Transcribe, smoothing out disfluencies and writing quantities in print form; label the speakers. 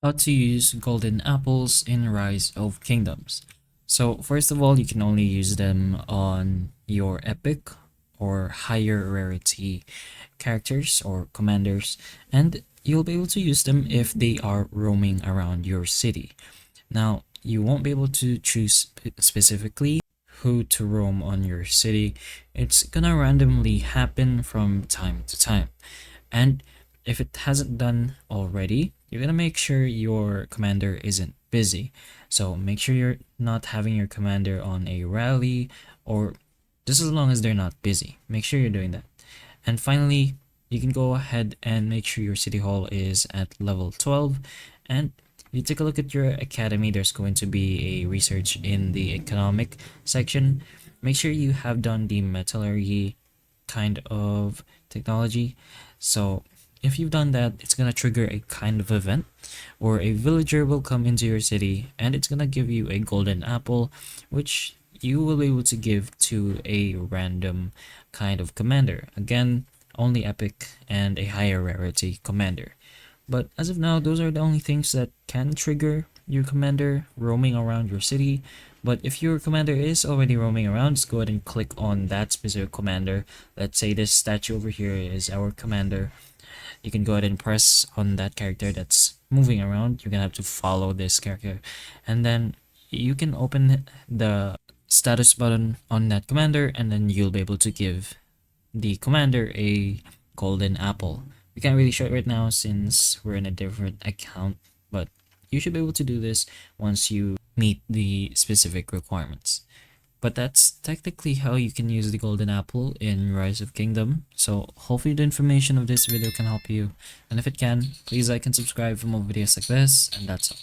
Speaker 1: How to use golden apples in Rise of Kingdoms. So first of all, you can only use them on your epic or higher rarity characters or commanders, and you'll be able to use them if they are roaming around your city. Now, you won't be able to choose specifically who to roam on your city. It's gonna randomly happen from time to time. And if it hasn't done already, you're gonna make sure your commander isn't busy. So make sure you're not having your commander on a rally, or just as long as they're not busy. Make sure you're doing that. And finally, you can go ahead and make sure your city hall is at level 12. And if you take a look at your academy, there's going to be a research in the economic section. Make sure you have done the metallurgy kind of technology. So if you've done that, it's gonna trigger a kind of event or a villager will come into your city and it's gonna give you a golden apple, which you will be able to give to a random kind of commander. Again, only epic and a higher rarity commander. But as of now, those are the only things that can trigger your commander roaming around your city. But if your commander is already roaming around, just go ahead and click on that specific commander. Let's say this statue over here is our commander. You can go ahead and press on that character that's moving around. You're gonna have to follow this character, and then you can open the status button on that commander, and then you'll be able to give the commander a golden apple. We can't really show it right now since we're in a different account, but you should be able to do this once you meet the specific requirements. But that's technically how you can use the golden apple in Rise of Kingdom. So hopefully the information of this video can help you. And if it can, please like and subscribe for more videos like this. And that's all.